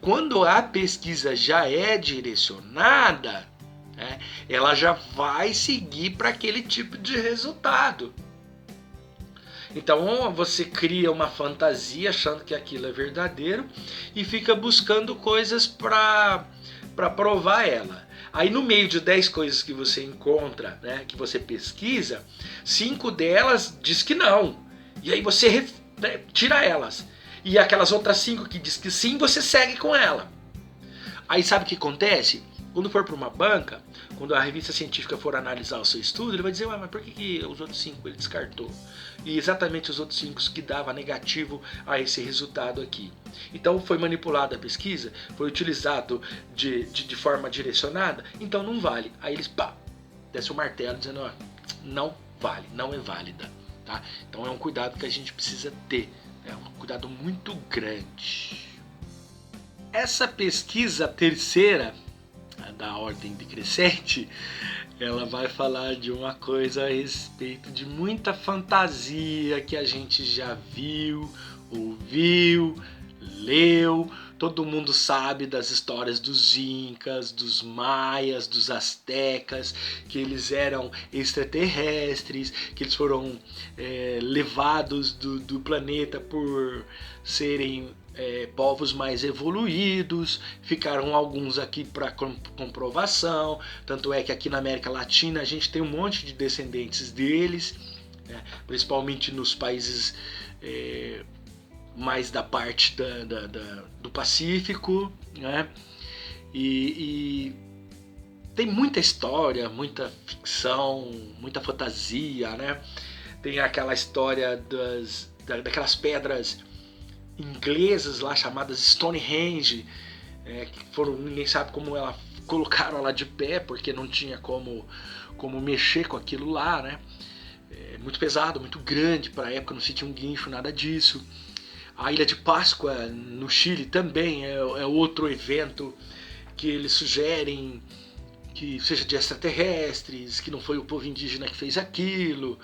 Quando a pesquisa já é direcionada, ela já vai seguir para aquele tipo de resultado. Então você cria uma fantasia achando que aquilo é verdadeiro e fica buscando coisas para provar ela. Aí no meio de 10 coisas que você encontra, né, que você pesquisa, 5 delas diz que não. E aí você tira elas. E aquelas outras 5 que diz que sim, você segue com ela. Aí sabe o que acontece? Quando for para uma banca, quando a revista científica for analisar o seu estudo, ele vai dizer, mas por que os outros 5 ele descartou? E exatamente os outros 5 que dava negativo a esse resultado aqui. Então foi manipulada a pesquisa, foi utilizado de forma direcionada, então não vale. Aí eles desce o martelo dizendo, ó, não vale, não é válida. Tá? Então é um cuidado que a gente precisa ter, é um cuidado muito grande. Essa pesquisa terceira, da ordem decrescente, ela vai falar de uma coisa a respeito de muita fantasia que a gente já viu, ouviu, leu. Todo mundo sabe das histórias dos incas, dos maias, dos astecas, que eles eram extraterrestres, que eles foram levados do planeta por serem povos mais evoluídos, ficaram alguns aqui para comprovação, tanto é que aqui na América Latina a gente tem um monte de descendentes deles, né? Principalmente nos países mais da parte do Pacífico, né? E tem muita história, muita ficção, muita fantasia, né? Tem aquela história daquelas pedras inglesas lá chamadas Stonehenge, que foram, ninguém sabe como ela colocaram ela de pé, porque não tinha como mexer com aquilo lá, né? Muito pesado, muito grande para a época, não se tinha um guincho, nada disso. A Ilha de Páscoa no Chile também é outro evento que eles sugerem que seja de extraterrestres, que não foi o povo indígena que fez aquilo.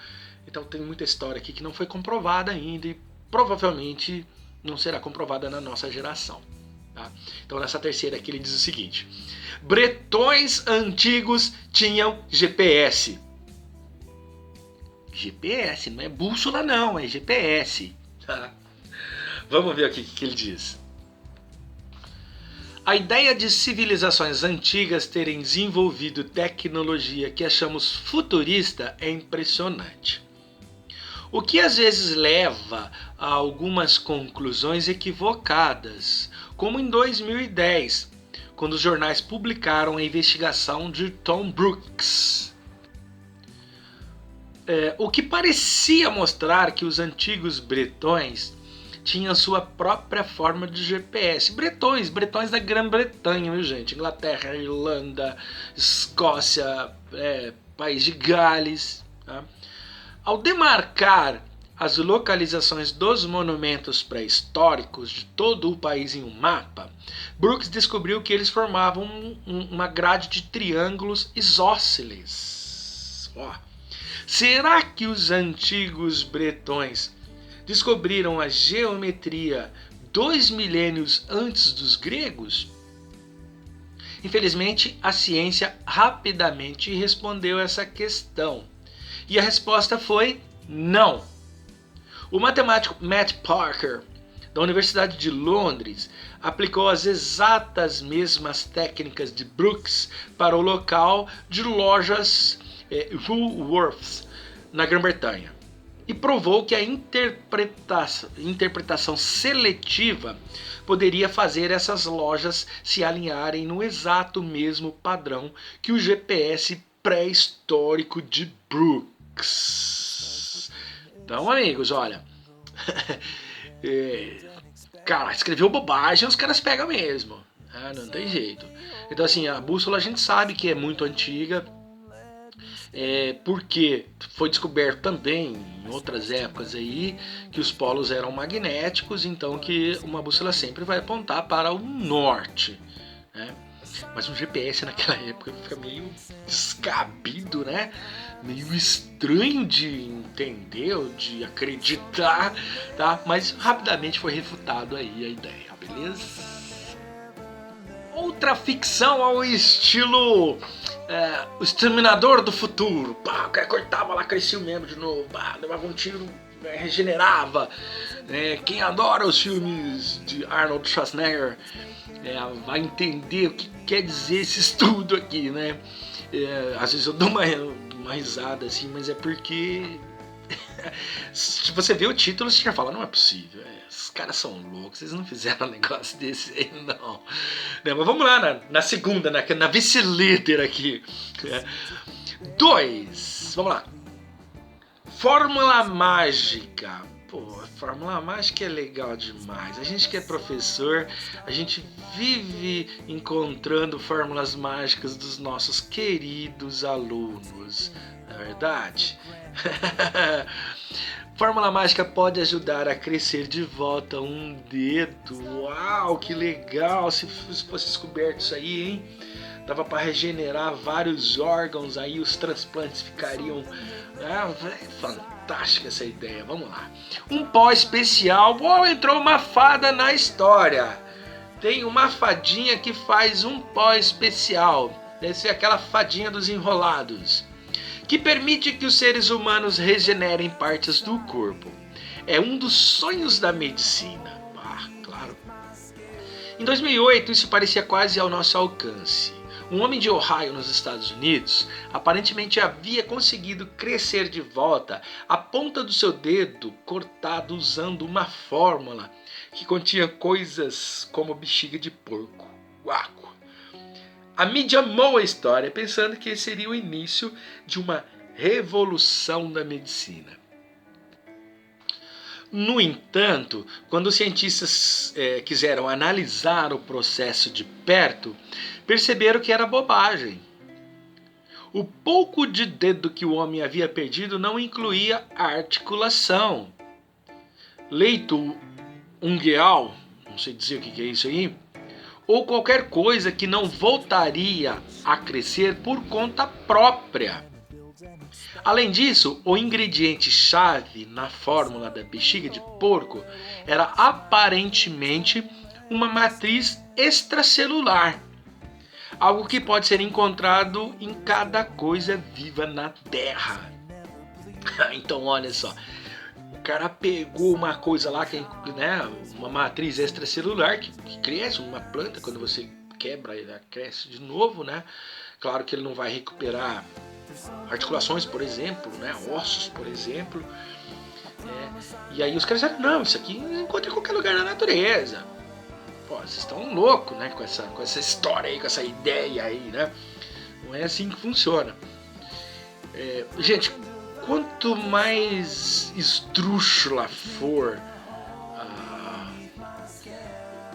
Então tem muita história aqui que não foi comprovada ainda e provavelmente não será comprovada na nossa geração. Tá? Então nessa terceira aqui ele diz o seguinte: bretões antigos tinham GPS. GPS, não é bússola não, é GPS. Tá? Vamos ver o que ele diz. A ideia de civilizações antigas terem desenvolvido tecnologia que achamos futurista é impressionante. O que às vezes leva a algumas conclusões equivocadas, como em 2010, quando os jornais publicaram a investigação de Tom Brooks. O que parecia mostrar que os antigos bretões tinham sua própria forma de GPS. Bretões da Grã-Bretanha, viu gente? Inglaterra, Irlanda, Escócia, País de Gales. Tá? Ao demarcar as localizações dos monumentos pré-históricos de todo o país em um mapa, Brooks descobriu que eles formavam uma grade de triângulos isósceles. Será que os antigos bretões descobriram a geometria 2 milênios antes dos gregos? Infelizmente, a ciência rapidamente respondeu essa questão. E a resposta foi não. O matemático Matt Parker, da Universidade de Londres, aplicou as exatas mesmas técnicas de Brooks para o local de lojas Woolworths, na Grã-Bretanha, e provou que a interpretação seletiva poderia fazer essas lojas se alinharem no exato mesmo padrão que o GPS pré-histórico de Brooks. Então, amigos, olha, cara, escreveu bobagem, os caras pegam mesmo, não tem jeito. Então, assim, a bússola a gente sabe que é muito antiga, Porque foi descoberto também em outras épocas aí que os polos eram magnéticos, então que uma bússola sempre vai apontar para o norte, né? Mas um GPS naquela época fica meio descabido, né? Meio estranho de entender ou de acreditar, tá? Mas rapidamente foi refutado aí a ideia, beleza? Outra ficção ao estilo O Exterminador do Futuro. Pá, o cara cortava lá, crescia o membro de novo, pá, levava um tiro, regenerava. Quem adora os filmes de Arnold Schwarzenegger vai entender o que quer dizer esse estudo aqui, né? Às vezes eu dou uma risada assim, mas é porque se você vê o título, você já fala, não é possível, esses caras são loucos, eles não fizeram um negócio desse aí, não. Mas vamos lá, na segunda, na vice-líder aqui. 2, vamos lá. Fórmula mágica. Pô, fórmula mágica é legal demais. A gente que é professor, a gente vive encontrando fórmulas mágicas dos nossos queridos alunos, não é verdade? Fórmula mágica pode ajudar a crescer de volta um dedo. Uau, que legal! Se fosse descoberto isso aí, hein? Dava para regenerar vários órgãos, aí os transplantes ficariam... fantástica essa ideia, vamos lá. Um pó especial. Uau, entrou uma fada na história. Tem uma fadinha que faz um pó especial. Deve ser aquela fadinha dos enrolados, que permite que os seres humanos regenerem partes do corpo. É um dos sonhos da medicina. Claro. Em 2008, isso parecia quase ao nosso alcance. Um homem de Ohio, nos Estados Unidos, aparentemente havia conseguido crescer de volta a ponta do seu dedo cortado usando uma fórmula que continha coisas como bexiga de porco. Uau! A mídia amou a história, pensando que seria o início de uma revolução da medicina. No entanto, quando os cientistas quiseram analisar o processo de perto, perceberam que era bobagem. O pouco de dedo que o homem havia perdido não incluía articulação. Leito ungueal, não sei dizer o que é isso aí, ou qualquer coisa que não voltaria a crescer por conta própria. Além disso, o ingrediente-chave na fórmula da bexiga de porco era aparentemente uma matriz extracelular, algo que pode ser encontrado em cada coisa viva na Terra. Então olha só, o cara pegou uma coisa lá, uma matriz extracelular que cresce, uma planta, quando você quebra ela cresce de novo, né? Claro que ele não vai recuperar articulações, por exemplo, né? Ossos, por exemplo. E aí os caras disseram, não, isso aqui encontra em qualquer lugar na natureza. Pô, vocês estão loucos, né? Com essa história aí, com essa ideia aí, né? Não é assim que funciona. Gente, quanto mais esdrúxula for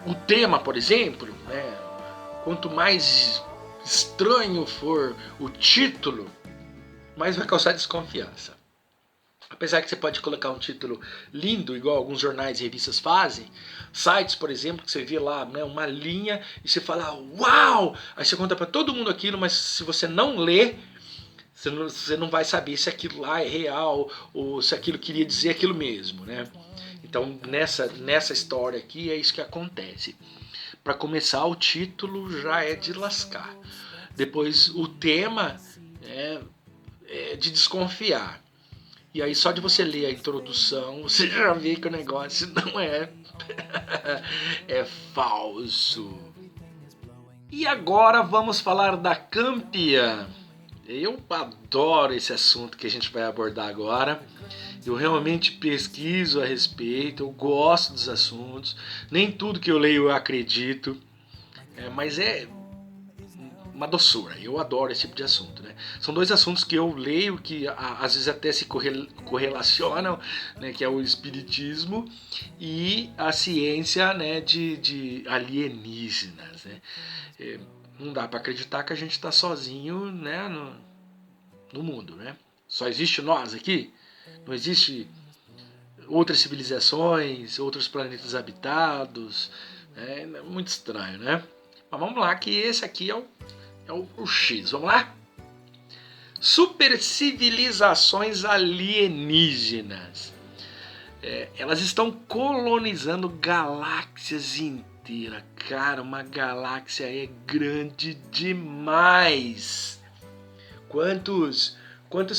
o tema, por exemplo, né? Quanto mais estranho for o título, mais vai causar desconfiança. Apesar que você pode colocar um título lindo, igual alguns jornais e revistas fazem, sites, por exemplo, que você vê lá, né, uma linha e você fala, uau! Aí você conta para todo mundo aquilo, mas se você não lê, você não vai saber se aquilo lá é real ou se aquilo queria dizer aquilo mesmo, né? Então, nessa história aqui, é isso que acontece. Para começar, o título já é de lascar. Depois, o tema é de desconfiar. E aí, só de você ler a introdução, você já vê que o negócio não é falso. E agora vamos falar da campeã. Eu adoro esse assunto que a gente vai abordar agora. Eu realmente pesquiso a respeito, eu gosto dos assuntos. Nem tudo que eu leio eu acredito, mas é uma doçura. Eu adoro esse tipo de assunto, né? São dois assuntos que eu leio que às vezes até se correlacionam, né? Que é o espiritismo e a ciência, né? de alienígenas, né? Não dá para acreditar que a gente está sozinho, né? no mundo, né? Só existe nós aqui? Não existe outras civilizações, outros planetas habitados? É muito estranho, né? Mas vamos lá, que esse aqui é o X. Vamos lá? Supercivilizações alienígenas. Elas estão colonizando galáxias inteiras. Cara, uma galáxia é grande demais. Quantos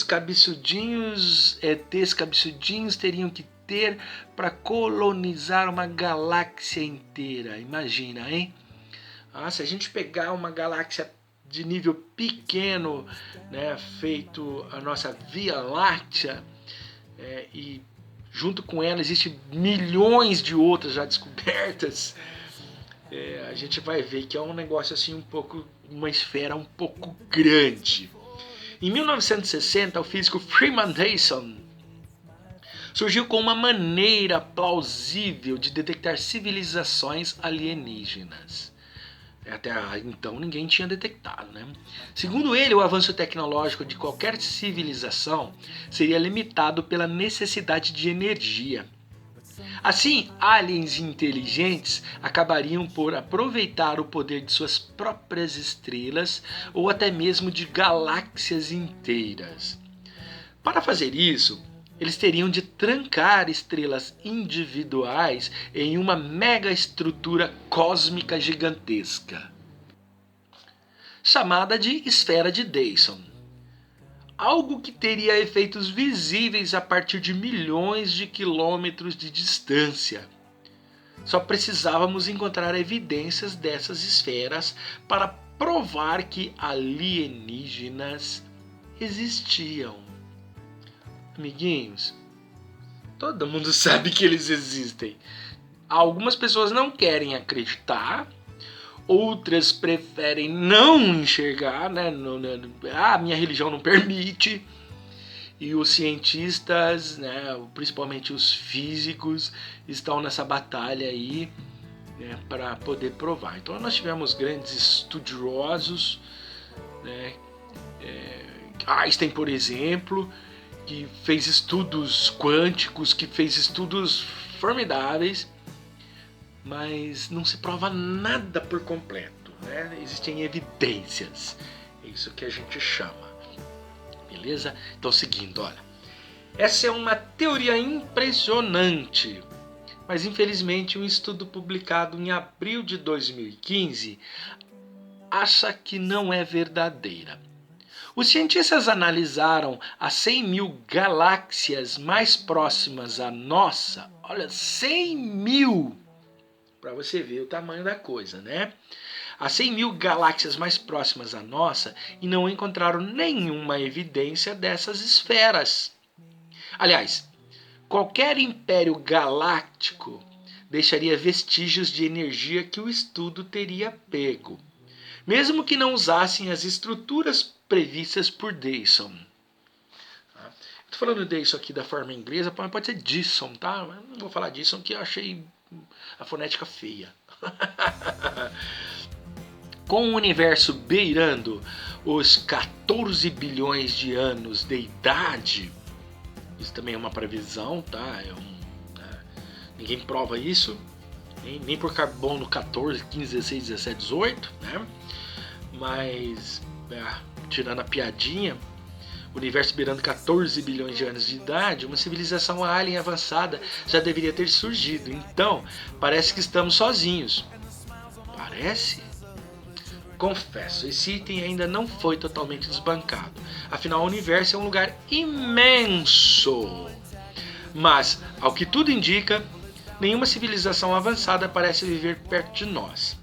cabeçudinhos, ETs cabeçudinhos teriam que ter para colonizar uma galáxia inteira? Imagina, hein? Se a gente pegar uma galáxia de nível pequeno, né, feito a nossa Via Láctea, e junto com ela existem milhões de outras já descobertas, a gente vai ver que é um negócio assim uma esfera um pouco grande. Em 1960, o físico Freeman Dyson surgiu com uma maneira plausível de detectar civilizações alienígenas. Até então ninguém tinha detectado, né? Segundo ele, o avanço tecnológico de qualquer civilização seria limitado pela necessidade de energia. Assim, aliens inteligentes acabariam por aproveitar o poder de suas próprias estrelas ou até mesmo de galáxias inteiras. Para fazer isso, eles teriam de trancar estrelas individuais em uma mega estrutura cósmica gigantesca, chamada de esfera de Dyson. Algo que teria efeitos visíveis a partir de milhões de quilômetros de distância. Só precisávamos encontrar evidências dessas esferas para provar que alienígenas existiam. Amiguinhos, todo mundo sabe que eles existem. Algumas pessoas não querem acreditar, outras preferem não enxergar, né? Minha religião não permite. E os cientistas, né, principalmente os físicos, estão nessa batalha aí, né, para poder provar. Então nós tivemos grandes estudiosos, né, Einstein, por exemplo, que fez estudos quânticos, que fez estudos formidáveis, mas não se prova nada por completo, né? Existem evidências, é isso que a gente chama, beleza? Então, seguindo, olha, essa é uma teoria impressionante, mas infelizmente um estudo publicado em abril de 2015 acha que não é verdadeira. Os cientistas analisaram as 100 mil galáxias mais próximas à nossa. Olha, 100 mil! Para você ver o tamanho da coisa, né? As 100 mil galáxias mais próximas à nossa e não encontraram nenhuma evidência dessas esferas. Aliás, qualquer império galáctico deixaria vestígios de energia que o estudo teria pego, mesmo que não usassem as estruturas previstas por Dyson. Estou falando Dyson aqui da forma inglesa, pode ser Dyson, tá? Eu não vou falar Dyson que eu achei a fonética feia. Com o universo beirando os 14 bilhões de anos de idade, isso também é uma previsão, tá? Ninguém prova isso, nem por carbono 14, 15, 16, 17, 18, né? Mas, tirando a piadinha, o universo beirando 14 bilhões de anos de idade, uma civilização alien avançada já deveria ter surgido. Então, parece que estamos sozinhos. Parece? Confesso, esse item ainda não foi totalmente desbancado. Afinal, o universo é um lugar imenso. Mas, ao que tudo indica, nenhuma civilização avançada parece viver perto de nós.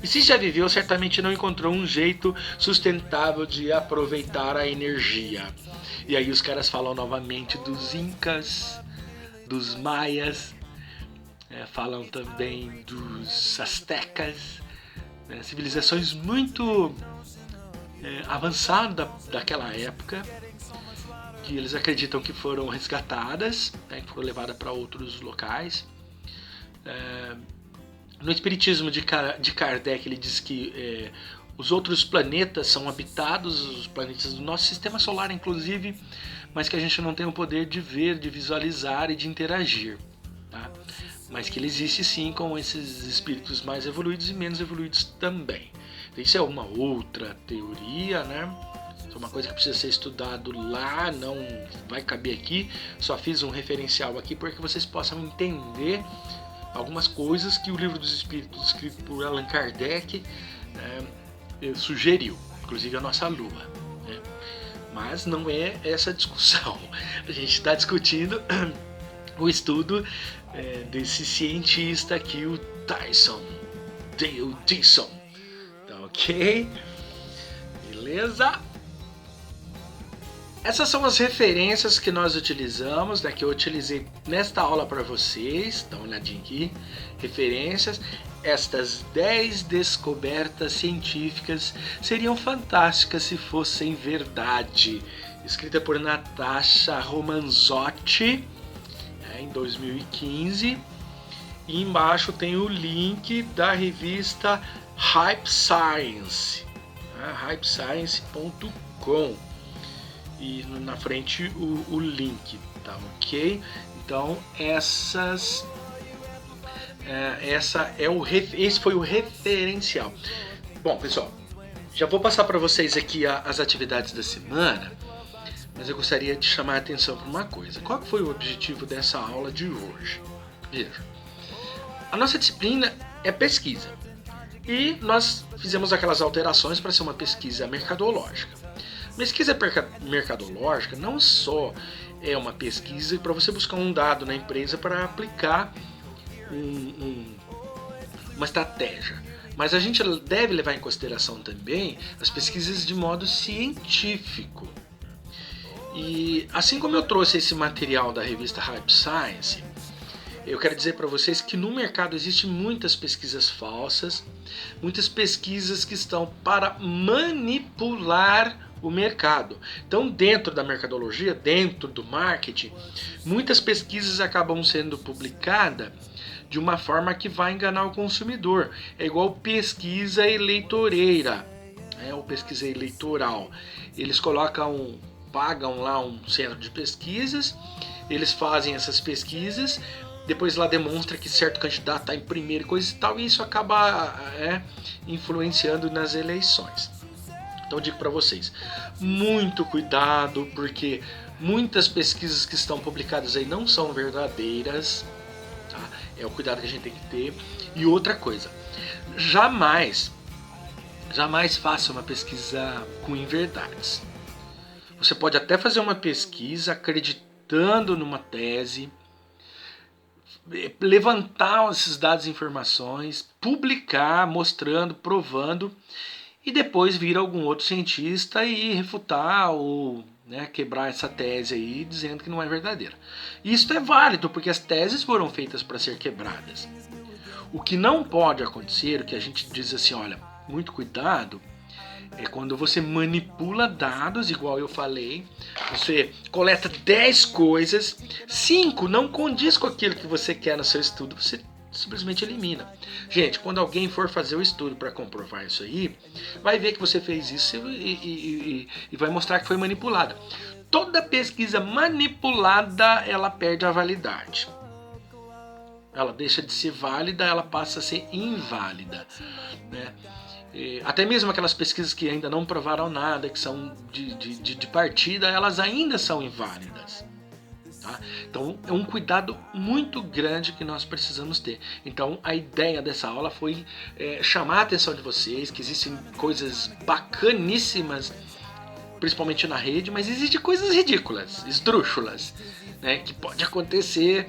E se já viveu, certamente não encontrou um jeito sustentável de aproveitar a energia. E aí os caras falam novamente dos Incas, dos Maias, falam também dos Aztecas, civilizações muito avançadas daquela época, que eles acreditam que foram resgatadas, que foram levadas para outros locais. No Espiritismo de Kardec, ele diz que os outros planetas são habitados, os planetas do nosso sistema solar inclusive, mas que a gente não tem o poder de ver, de visualizar e de interagir, tá? Mas que ele existe sim com esses espíritos mais evoluídos e menos evoluídos também. Isso é uma outra teoria, né? Isso é uma coisa que precisa ser estudado lá, não vai caber aqui. Só fiz um referencial aqui para que vocês possam entender algumas coisas que o Livro dos Espíritos, escrito por Allan Kardec, sugeriu, inclusive a nossa Lua, né? Mas não é essa discussão. A gente está discutindo o estudo desse cientista aqui, o Dale Tyson. Tá ok? Beleza? Essas são as referências que nós utilizamos, né, que eu utilizei nesta aula para vocês. Dá uma olhadinha aqui. Referências. Estas 10 descobertas científicas seriam fantásticas se fossem verdade. Escrita por Natasha Romanzotti, em 2015. E embaixo tem o link da revista Hype Science, hypescience.com. E na frente o link, tá ok? Então esse foi o referencial. Bom, pessoal, já vou passar para vocês aqui as atividades da semana, mas eu gostaria de chamar a atenção para uma coisa. Qual foi o objetivo dessa aula de hoje? Veja, a nossa disciplina é pesquisa e nós fizemos aquelas alterações para ser uma pesquisa mercadológica. Pesquisa mercadológica não só é uma pesquisa para você buscar um dado na empresa para aplicar uma estratégia, mas a gente deve levar em consideração também as pesquisas de modo científico. E assim como eu trouxe esse material da revista Hype Science, eu quero dizer para vocês que no mercado existem muitas pesquisas falsas, muitas pesquisas que estão para manipular o mercado. Então, dentro da mercadologia, dentro do marketing, muitas pesquisas acabam sendo publicadas de uma forma que vai enganar o consumidor. É igual pesquisa eleitoreira, ou pesquisa eleitoral. Eles pagam lá um centro de pesquisas, eles fazem essas pesquisas, depois lá demonstra que certo candidato está em primeiro, coisa e tal, e isso acaba influenciando nas eleições. Então eu digo para vocês, muito cuidado, porque muitas pesquisas que estão publicadas aí não são verdadeiras, tá? É o cuidado que a gente tem que ter. E outra coisa, jamais faça uma pesquisa com inverdades. Você pode até fazer uma pesquisa acreditando numa tese, levantar esses dados e informações, publicar, mostrando, provando, e depois vir algum outro cientista e refutar ou quebrar essa tese aí, dizendo que não é verdadeira. Isso é válido, porque as teses foram feitas para ser quebradas. O que não pode acontecer, o que a gente diz assim, olha, muito cuidado, é quando você manipula dados, igual eu falei, você coleta 10 coisas, 5 não condiz com aquilo que você quer no seu estudo, você simplesmente elimina. Gente, quando alguém for fazer o estudo para comprovar isso aí, vai ver que você fez isso e vai mostrar que foi manipulada. Toda pesquisa manipulada, ela perde a validade. Ela deixa de ser válida, ela passa a ser inválida, né? Até mesmo aquelas pesquisas que ainda não provaram nada, que são de partida, elas ainda são inválidas. Tá? Então é um cuidado muito grande que nós precisamos ter. Então a ideia dessa aula foi chamar a atenção de vocês, que existem coisas bacaníssimas, principalmente na rede, mas existem coisas ridículas, esdrúxulas, né, que pode acontecer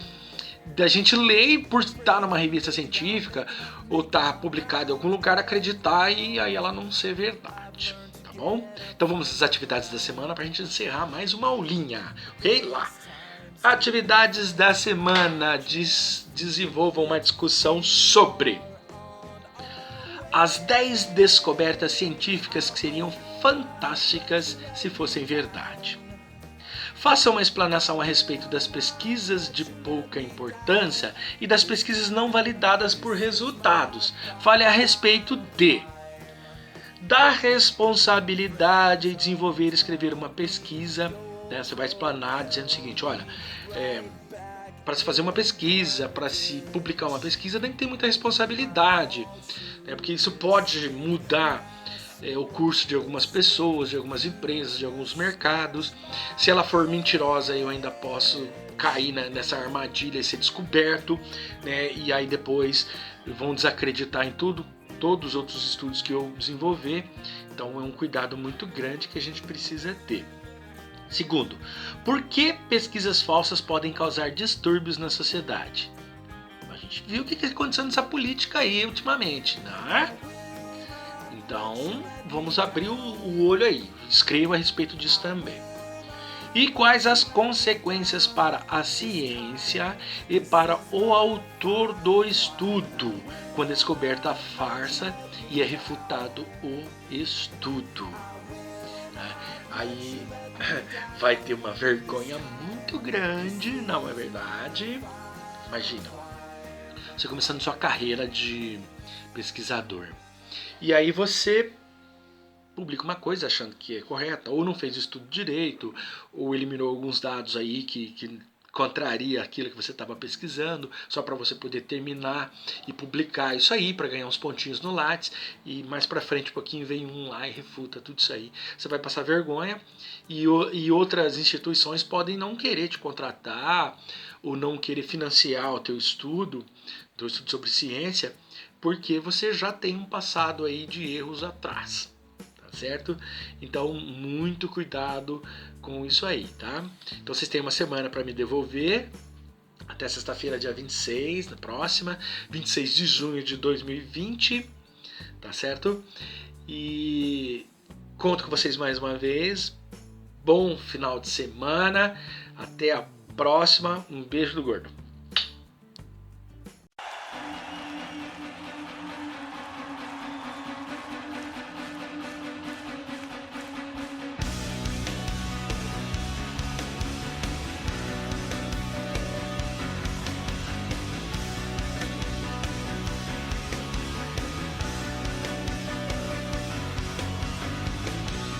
da gente ler por estar numa revista científica ou estar publicado em algum lugar, acreditar e aí ela não ser verdade, tá bom? Então vamos às atividades da semana para a gente encerrar mais uma aulinha, ok? Lá. Atividades da semana. Desenvolvam uma discussão sobre as 10 descobertas científicas que seriam fantásticas se fossem verdade. Faça uma explanação a respeito das pesquisas de pouca importância e das pesquisas não validadas por resultados. Fale a respeito de da responsabilidade de desenvolver e escrever uma pesquisa, né? Você vai explanar dizendo o seguinte, olha, para se fazer uma pesquisa, para se publicar uma pesquisa, tem que ter muita responsabilidade, né? Porque isso pode mudar o curso de algumas pessoas, de algumas empresas, de alguns mercados. Se ela for mentirosa, eu ainda posso cair nessa armadilha e ser descoberto, né? E aí depois vão desacreditar em todos os outros estudos que eu desenvolver. Então é um cuidado muito grande que a gente precisa ter. Segundo, por que pesquisas falsas podem causar distúrbios na sociedade? A gente viu o que está acontecendo nessa política aí ultimamente, né? Então, vamos abrir o olho aí. Escreva a respeito disso também. E quais as consequências para a ciência e para o autor do estudo quando é descoberta a farsa e é refutado o estudo? Aí vai ter uma vergonha muito grande, não é verdade? Imagina, você começando sua carreira de pesquisador. E aí você publica uma coisa achando que é correta, ou não fez o estudo direito, ou eliminou alguns dados aí que contraria aquilo que você estava pesquisando, só para você poder terminar e publicar isso aí, para ganhar uns pontinhos no Lattes, e mais para frente um pouquinho vem um lá e refuta tudo isso aí. Você vai passar vergonha, e outras instituições podem não querer te contratar, ou não querer financiar o teu estudo sobre ciência, porque você já tem um passado aí de erros atrás. Certo? Então, muito cuidado com isso aí, tá? Então, vocês têm uma semana para me devolver, até sexta-feira, dia 26, na próxima, 26 de junho de 2020, tá certo? E conto com vocês mais uma vez. Bom final de semana, até a próxima, um beijo do gordo.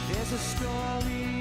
There's a story